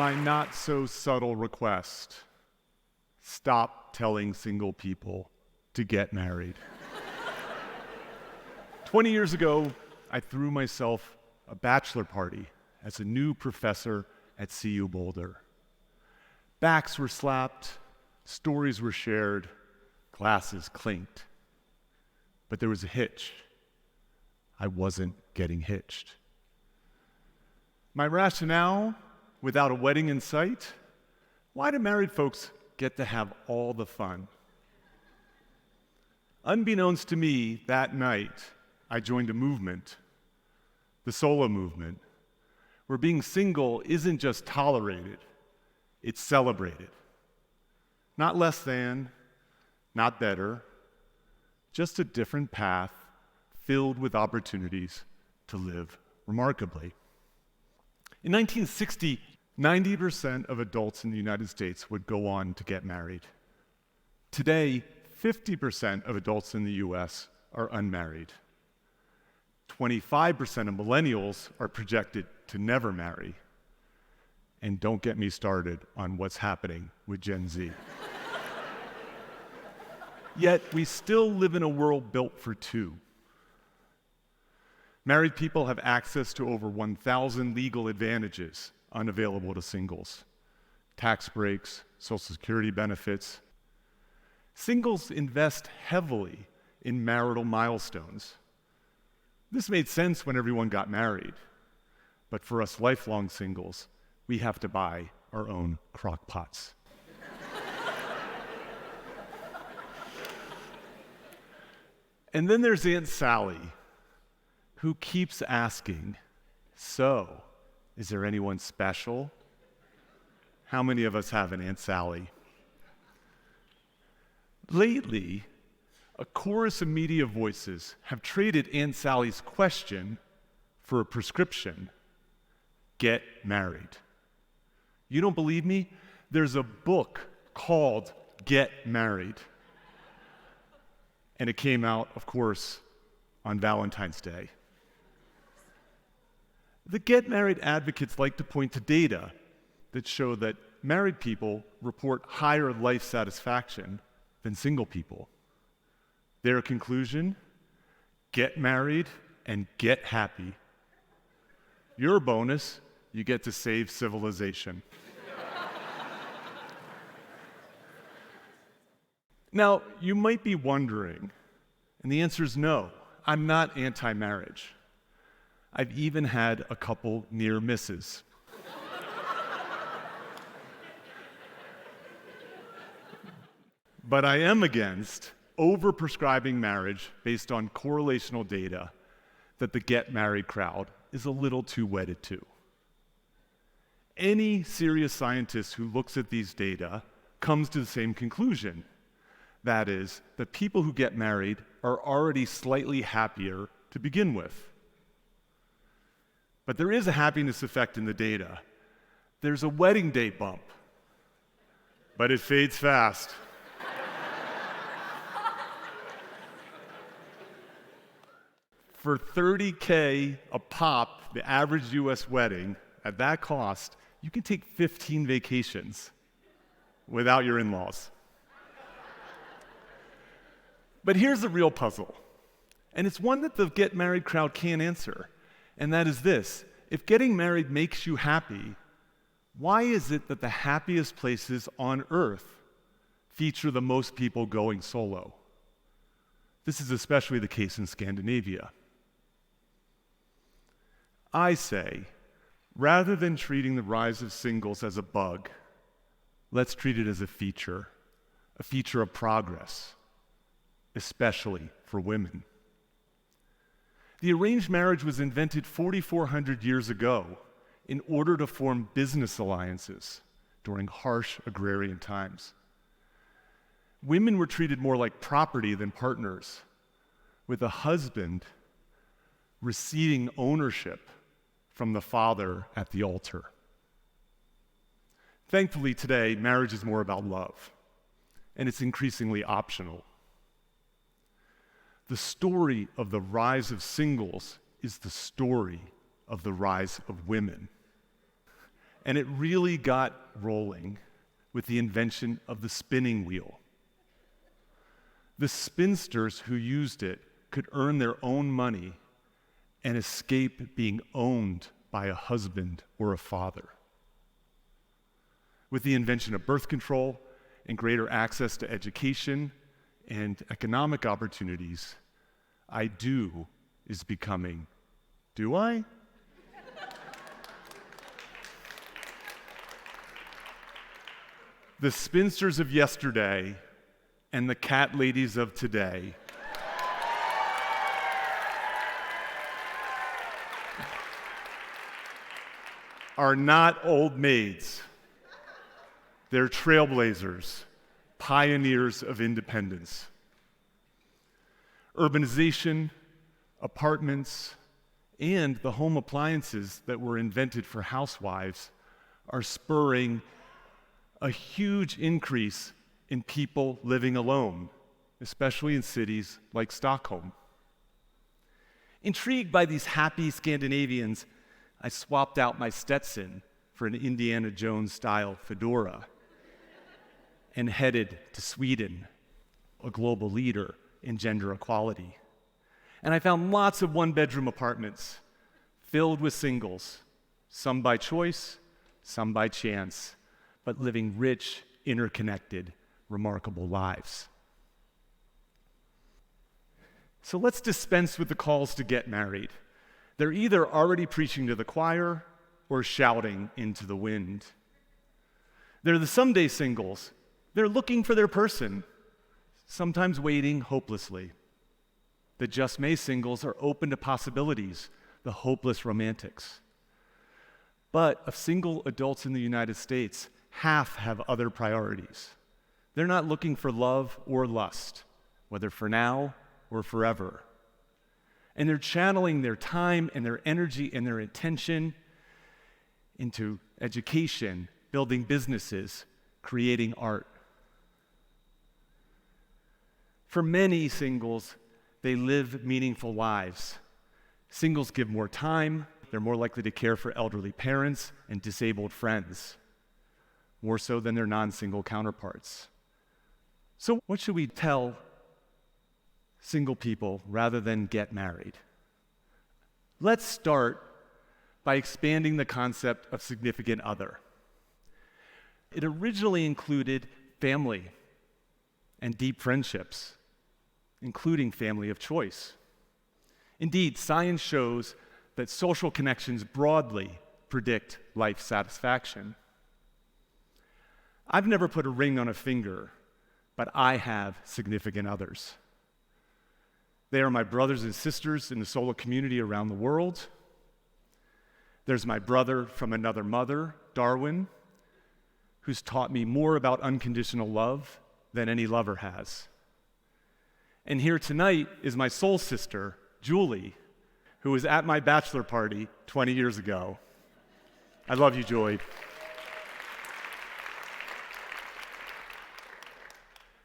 my not-so-subtle request: stop telling single people to get married. 20 years ago, I threw myself a bachelor party as a new professor at CU Boulder. Backs were slapped, stories were shared, glasses clinked. But there was a hitch. I wasn't getting hitched. My rationale, without a wedding in sight: why do married folks get to have all the fun? Unbeknownst to me, that night, I joined a movement, the solo movement, where being single isn't just tolerated, it's celebrated. Not less than, not better, just a different path filled with opportunities to live remarkably. In 1960, 90% of adults in the United States would go on to get married. Today, 50% of adults in the US are unmarried. 25% of millennials are projected to never marry. And don't get me started on what's happening with Gen Z. Yet, we still live in a world built for two. Married people have access to over 1,000 legal advantages unavailable to singles: tax breaks, Social Security benefits. Singles invest heavily in marital milestones. This made sense when everyone got married, but for us lifelong singles, we have to buy our own crock pots. And then there's Aunt Sally, who keeps asking, "So, is there anyone special?" How many of us have an Aunt Sally? Lately, a chorus of media voices have traded Aunt Sally's question for a prescription: get married. You don't believe me? There's a book called Get Married. And it came out, of course, on Valentine's Day. The Get Married advocates like to point to data that show that married people report higher life satisfaction than single people. Their conclusion: get married and get happy. Your bonus: you get to save civilization. Now, you might be wondering, and the answer is no, I'm not anti-marriage. I've even had a couple near misses. But I am against over-prescribing marriage based on correlational data that the get married crowd is a little too wedded to. Any serious scientist who looks at these data comes to the same conclusion. That is, that people who get married are already slightly happier to begin with. But there is a happiness effect in the data. There's a wedding day bump, but it fades fast. For $30K a pop, the average US wedding, at that cost, you can take 15 vacations without your in-laws. But here's the real puzzle, and it's one that the get married crowd can't answer, and that is this: if getting married makes you happy, why is it that the happiest places on earth feature the most people going solo? This is especially the case in Scandinavia. I say, rather than treating the rise of singles as a bug, let's treat it as a feature of progress, especially for women. The arranged marriage was invented 4,400 years ago in order to form business alliances during harsh agrarian times. Women were treated more like property than partners, with a husband receiving ownership from the father at the altar. Thankfully, today, marriage is more about love, and it's increasingly optional. The story of the rise of singles is the story of the rise of women. And it really got rolling with the invention of the spinning wheel. The spinsters who used it could earn their own money and escape being owned by a husband or a father. With the invention of birth control and greater access to education and economic opportunities, I do is becoming, do I? The spinsters of yesterday and the cat ladies of today are not old maids. They're trailblazers, pioneers of independence. Urbanization, apartments, and the home appliances that were invented for housewives are spurring a huge increase in people living alone, especially in cities like Stockholm. Intrigued by these happy Scandinavians, I swapped out my Stetson for an Indiana Jones-style fedora and headed to Sweden, a global leader in gender equality. And I found lots of one-bedroom apartments filled with singles, some by choice, some by chance, but living rich, interconnected, remarkable lives. So let's dispense with the calls to get married. They're either already preaching to the choir or shouting into the wind. They're the someday singles. They're looking for their person, sometimes waiting hopelessly. The just may singles are open to possibilities, the hopeless romantics. But of single adults in the United States, half have other priorities. They're not looking for love or lust, whether for now or forever. And they're channeling their time and their energy and their attention into education, building businesses, creating art. For many singles, they live meaningful lives. Singles give more time, they're more likely to care for elderly parents and disabled friends, more so than their non-single counterparts. So what should we tell single people rather than get married? Let's start by expanding the concept of significant other. It originally included family and deep friendships, including family of choice. Indeed, science shows that social connections broadly predict life satisfaction. I've never put a ring on a finger, but I have significant others. They are my brothers and sisters in the solo community around the world. There's my brother from another mother, Darwin, who's taught me more about unconditional love than any lover has. And here tonight is my soul sister, Julie, who was at my bachelor party 20 years ago. I love you, Julie.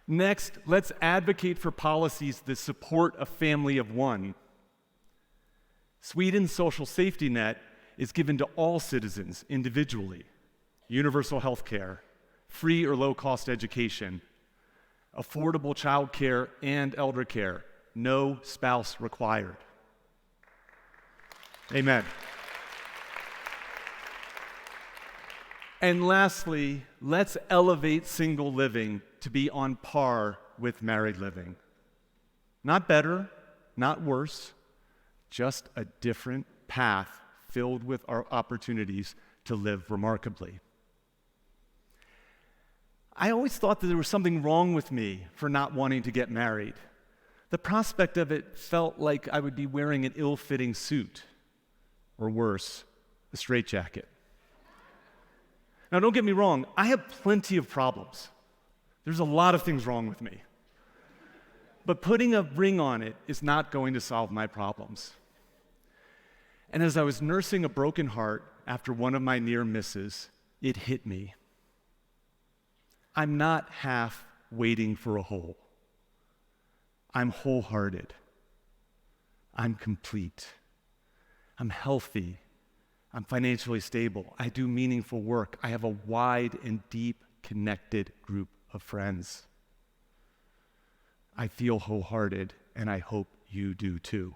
Next, let's advocate for policies that support a family of one. Sweden's social safety net is given to all citizens individually: universal health care, free or low-cost education, affordable child care and elder care, no spouse required. Amen. And lastly, let's elevate single living to be on par with married living. Not better, not worse, just a different path filled with our opportunities to live remarkably. I always thought that there was something wrong with me for not wanting to get married. The prospect of it felt like I would be wearing an ill-fitting suit, or worse, a straitjacket. Now, don't get me wrong, I have plenty of problems. There's a lot of things wrong with me. But putting a ring on it is not going to solve my problems. And as I was nursing a broken heart after one of my near misses, it hit me. I'm not half waiting for a whole. I'm wholehearted. I'm complete. I'm healthy. I'm financially stable. I do meaningful work. I have a wide and deep connected group of friends. I feel wholehearted, and I hope you do too.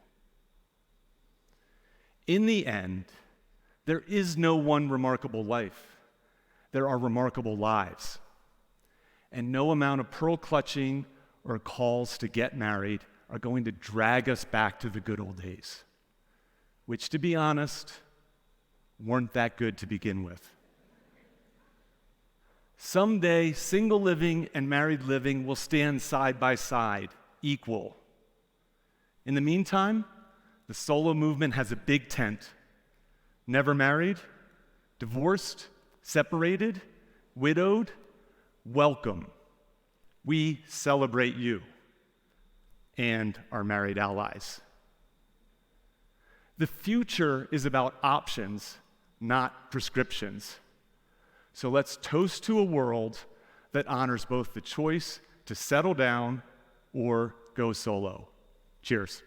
In the end, there is no one remarkable life. There are remarkable lives. And no amount of pearl clutching or calls to get married are going to drag us back to the good old days, which, to be honest, weren't that good to begin with. Someday, single living and married living will stand side by side, equal. In the meantime, the solo movement has a big tent. Never married, divorced, separated, widowed, welcome. We celebrate you and our married allies. The future is about options, not prescriptions. So let's toast to a world that honors both the choice to settle down or go solo. Cheers.